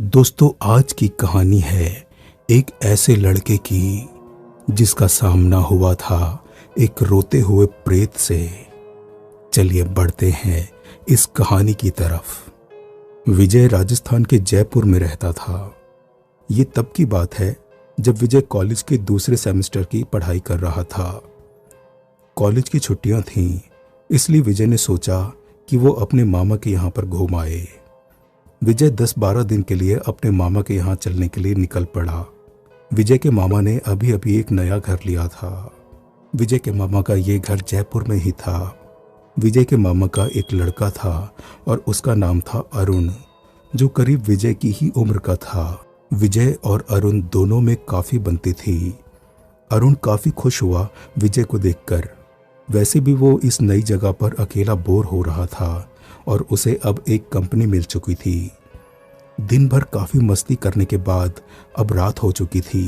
दोस्तों, आज की कहानी है एक ऐसे लड़के की जिसका सामना हुआ था एक रोते हुए प्रेत से। चलिए बढ़ते हैं इस कहानी की तरफ। विजय राजस्थान के जयपुर में रहता था। ये तब की बात है जब विजय कॉलेज के दूसरे सेमेस्टर की पढ़ाई कर रहा था। कॉलेज की छुट्टियां थीं, इसलिए विजय ने सोचा कि वो अपने मामा के यहाँ पर घूम आए। विजय 10-12 दिन के लिए अपने मामा के यहाँ चलने के लिए निकल पड़ा। विजय के मामा ने अभी अभी एक नया घर लिया था। विजय के मामा का ये घर जयपुर में ही था। विजय के मामा का एक लड़का था और उसका नाम था अरुण, जो करीब विजय की ही उम्र का था। विजय और अरुण दोनों में काफ़ी बनती थी। अरुण काफ़ी खुश हुआ विजय को देखकर। वैसे भी वो इस नई जगह पर अकेला बोर हो रहा था और उसे अब एक कंपनी मिल चुकी थी। दिन भर काफ़ी मस्ती करने के बाद अब रात हो चुकी थी।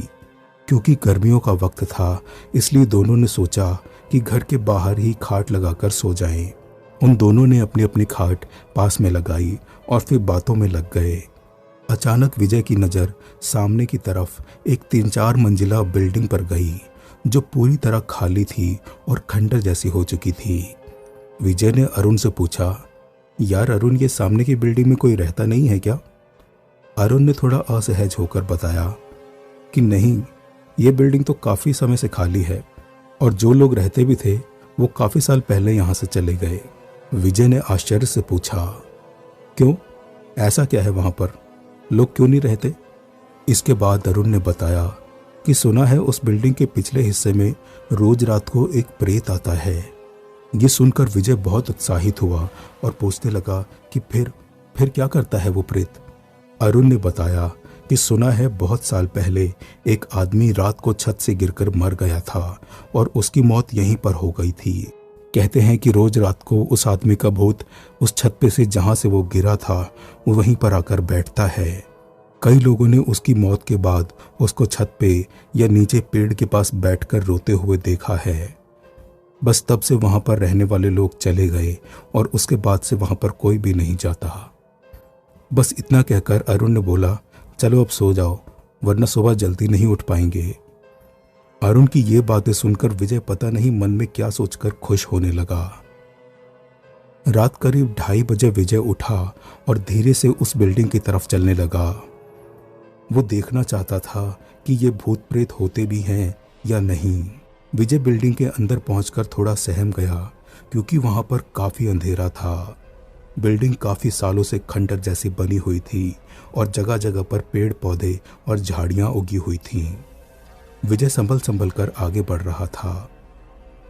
क्योंकि गर्मियों का वक्त था, इसलिए दोनों ने सोचा कि घर के बाहर ही खाट लगाकर सो जाएं। उन दोनों ने अपनी अपनी खाट पास में लगाई और फिर बातों में लग गए। अचानक विजय की नज़र सामने की तरफ एक 3-4 मंजिला बिल्डिंग पर गई, जो पूरी तरह खाली थी और खंडर जैसी हो चुकी थी। विजय ने अरुण से पूछा, यार अरुण, ये सामने की बिल्डिंग में कोई रहता नहीं है क्या? अरुण ने थोड़ा असहज होकर बताया कि नहीं, ये बिल्डिंग तो काफ़ी समय से खाली है और जो लोग रहते भी थे वो काफ़ी साल पहले यहाँ से चले गए। विजय ने आश्चर्य से पूछा, क्यों, ऐसा क्या है वहाँ पर, लोग क्यों नहीं रहते? इसके बाद अरुण ने बताया कि सुना है उस बिल्डिंग के पिछले हिस्से में रोज रात को एक प्रेत आता है। ये सुनकर विजय बहुत उत्साहित हुआ और पूछने लगा कि फिर क्या करता है वो प्रेत? अरुण ने बताया कि सुना है बहुत साल पहले एक आदमी रात को छत से गिरकर मर गया था और उसकी मौत यहीं पर हो गई थी। कहते हैं कि रोज रात को उस आदमी का भूत उस छत पे से जहाँ से वो गिरा था वहीं पर आकर बैठता है। कई लोगों ने उसकी मौत के बाद उसको छत पे या नीचे पेड़ के पास बैठकर रोते हुए देखा है। बस तब से वहाँ पर रहने वाले लोग चले गए और उसके बाद से वहाँ पर कोई भी नहीं जाता। बस इतना कहकर अरुण ने बोला, चलो अब सो जाओ, वरना सुबह जल्दी नहीं उठ पाएंगे। अरुण की ये बातें सुनकर विजय पता नहीं मन में क्या सोचकर खुश होने लगा। रात करीब 2:30 बजे विजय उठा और धीरे से उस बिल्डिंग की तरफ चलने लगा। वो देखना चाहता था कि ये भूत प्रेत होते भी हैं या नहीं। विजय बिल्डिंग के अंदर पहुंचकर थोड़ा सहम गया, क्योंकि वहां पर काफ़ी अंधेरा था। बिल्डिंग काफ़ी सालों से खंडर जैसी बनी हुई थी और जगह जगह पर पेड़ पौधे और झाड़ियां उगी हुई थीं। विजय संभल कर आगे बढ़ रहा था।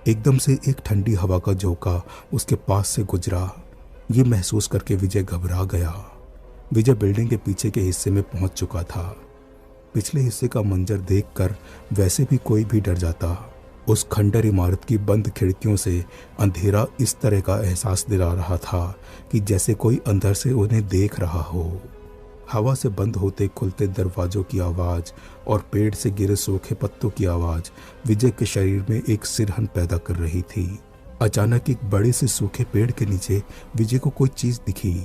एकदम से एक ठंडी हवा का झोंका उसके पास से गुजरा। ये महसूस करके विजय घबरा गया। विजय बिल्डिंग के पीछे के हिस्से में पहुंच चुका था। पिछले हिस्से का मंजर देखकर वैसे भी कोई भी डर जाता। उस खंडर इमारत की बंद खिड़कियों से अंधेरा इस तरह का एहसास दिला रहा था कि जैसे कोई अंदर से उन्हें देख रहा हो। हवा से बंद होते खुलते दरवाजों की आवाज़ और पेड़ से गिरे सूखे पत्तों की आवाज़ विजय के शरीर में एक सिरहन पैदा कर रही थी। अचानक एक बड़े से सूखे पेड़ के नीचे विजय को कोई चीज़ दिखी।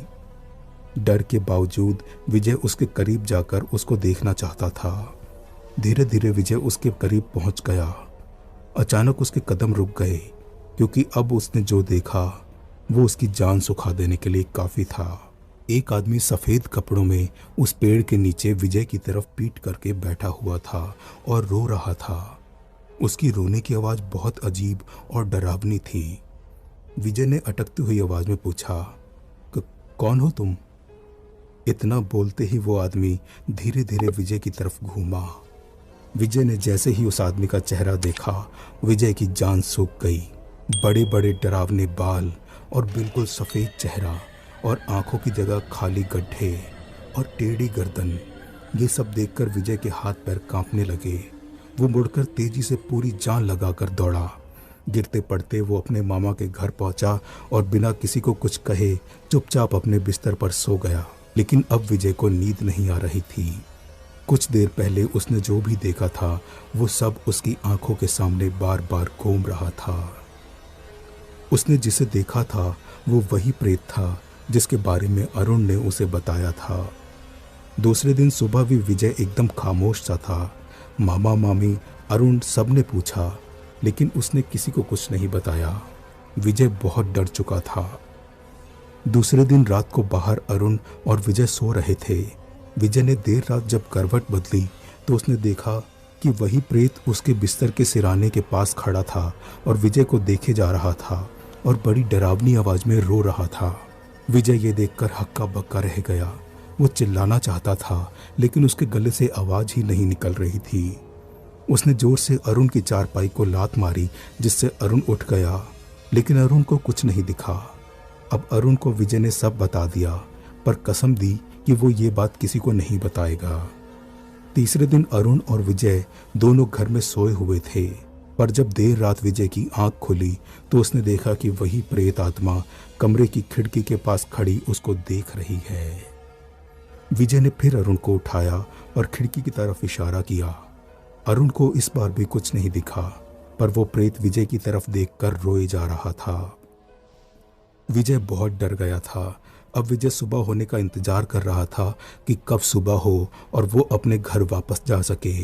डर के बावजूद विजय उसके करीब जाकर उसको देखना चाहता था। धीरे धीरे विजय उसके करीब पहुंच गया। अचानक उसके कदम रुक गए, क्योंकि अब उसने जो देखा वो उसकी जान सुखा देने के लिए काफ़ी था। एक आदमी सफ़ेद कपड़ों में उस पेड़ के नीचे विजय की तरफ पीठ करके बैठा हुआ था और रो रहा था। उसकी रोने की आवाज़ बहुत अजीब और डरावनी थी। विजय ने अटकती हुई आवाज़ में पूछा, कौन हो तुम? इतना बोलते ही वो आदमी धीरे धीरे विजय की तरफ घूमा। विजय ने जैसे ही उस आदमी का चेहरा देखा, विजय की जान सूख गई। बड़े बड़े डरावने बाल और बिल्कुल सफ़ेद चेहरा और आंखों की जगह खाली गड्ढे और टेढ़ी गर्दन, ये सब देखकर विजय के हाथ पैर कांपने लगे। वो मुड़कर तेजी से पूरी जान लगाकर दौड़ा। गिरते पड़ते वो अपने मामा के घर पहुंचा और बिना किसी को कुछ कहे चुपचाप अपने बिस्तर पर सो गया। लेकिन अब विजय को नींद नहीं आ रही थी। कुछ देर पहले उसने जो भी देखा था वो सब उसकी आंखों के सामने बार बार घूम रहा था। उसने जिसे देखा था वो वही प्रेत था जिसके बारे में अरुण ने उसे बताया था। दूसरे दिन सुबह भी विजय एकदम खामोश सा था। मामा मामी अरुण सब ने पूछा, लेकिन उसने किसी को कुछ नहीं बताया। विजय बहुत डर चुका था। दूसरे दिन रात को बाहर अरुण और विजय सो रहे थे। विजय ने देर रात जब करवट बदली तो उसने देखा कि वही प्रेत उसके बिस्तर के सिराने के पास खड़ा था और विजय को देखे जा रहा था और बड़ी डरावनी आवाज में रो रहा था। विजय ये देखकर हक्का बक्का रह गया। वो चिल्लाना चाहता था, लेकिन उसके गले से आवाज ही नहीं निकल रही थी। उसने जोर से अरुण की चारपाई को लात मारी, जिससे अरुण उठ गया, लेकिन अरुण को कुछ नहीं दिखा। अब अरुण को विजय ने सब बता दिया, पर कसम दी कि वो ये बात किसी को नहीं बताएगा। तीसरे दिन अरुण और विजय दोनों घर में सोए हुए थे, पर जब देर रात विजय की आंख खुली तो उसने देखा कि वही प्रेत आत्मा कमरे की खिड़की के पास खड़ी उसको देख रही है। विजय ने फिर अरुण को उठाया और खिड़की की तरफ इशारा किया। अरुण को इस बार भी कुछ नहीं दिखा, पर वो प्रेत विजय की तरफ देखकर रोए जा रहा था। विजय बहुत डर गया था। अब विजय सुबह होने का इंतजार कर रहा था कि कब सुबह हो और वो अपने घर वापस जा सके।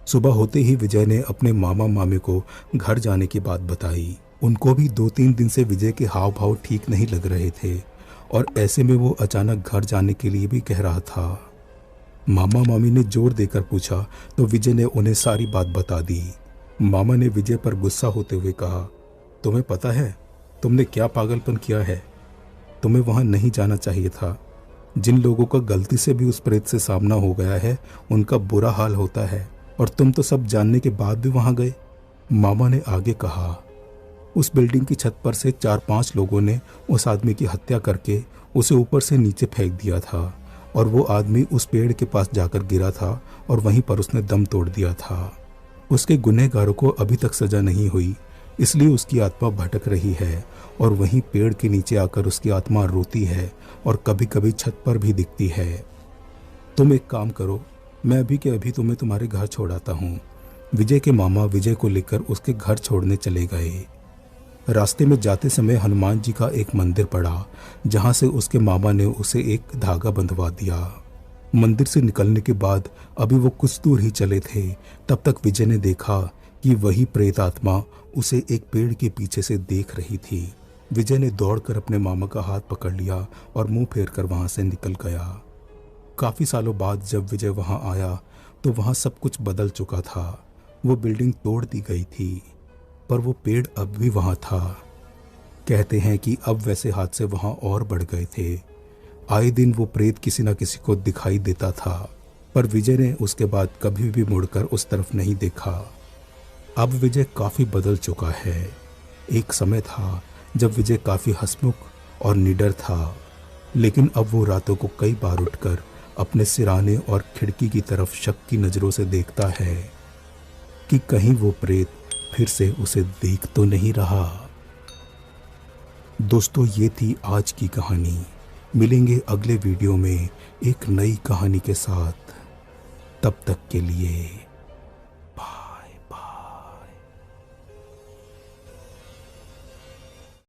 सुबह होते ही विजय ने अपने मामा मामी को घर जाने की बात बताई। उनको भी 2-3 दिन से विजय के हाव भाव ठीक नहीं लग रहे थे और ऐसे में वो अचानक घर जाने के लिए भी कह रहा था। मामा मामी ने जोर देकर पूछा तो विजय ने उन्हें सारी बात बता दी। मामा ने विजय पर गुस्सा होते हुए कहा, तुम्हें पता है तुमने क्या पागलपन किया है? तुम्हें वहां नहीं जाना चाहिए था। जिन लोगों का गलती से भी उस प्रेत से सामना हो गया है उनका बुरा हाल होता है, और तुम तो सब जानने के बाद भी वहां गए। मामा ने आगे कहा, उस बिल्डिंग की छत पर से 4-5 लोगों ने उस आदमी की हत्या करके उसे ऊपर से नीचे फेंक दिया था और वो आदमी उस पेड़ के पास जाकर गिरा था और वहीं पर उसने दम तोड़ दिया था। उसके गुनहगारों को अभी तक सजा नहीं हुई, इसलिए उसकी आत्मा भटक रही है और वहीं पेड़ के नीचे आकर उसकी आत्मा रोती है और कभी कभी छत पर भी दिखती है। तुम एक काम करो, मैं अभी के अभी तुम्हें तुम्हारे घर छोड़ाता हूँ। विजय के मामा विजय को लेकर उसके घर छोड़ने चले गए। रास्ते में जाते समय हनुमान जी का एक मंदिर पड़ा, जहाँ से उसके मामा ने उसे एक धागा बंधवा दिया। मंदिर से निकलने के बाद अभी वो कुछ दूर ही चले थे, तब तक विजय ने देखा कि वही प्रेत आत्मा उसे एक पेड़ के पीछे से देख रही थी। विजय ने दौड़कर अपने मामा का हाथ पकड़ लिया और मुंह फेर कर वहां से निकल गया। काफी सालों बाद जब विजय वहां आया तो वहां सब कुछ बदल चुका था। वो बिल्डिंग तोड़ दी गई थी, पर वो पेड़ अब भी वहां था। कहते हैं कि अब वैसे हादसे वहां और बढ़ गए थे। आए दिन वो प्रेत किसी न किसी को दिखाई देता था, पर विजय ने उसके बाद कभी भी मुड़कर उस तरफ नहीं देखा। अब विजय काफी बदल चुका है। एक समय था जब विजय काफी हंसमुख और निडर था, लेकिन अब वो रातों को कई बार उठकर अपने सिराने और खिड़की की तरफ शक की नजरों से देखता है कि कहीं वो प्रेत फिर से उसे देख तो नहीं रहा। दोस्तों, ये थी आज की कहानी। मिलेंगे अगले वीडियो में एक नई कहानी के साथ। तब तक के लिए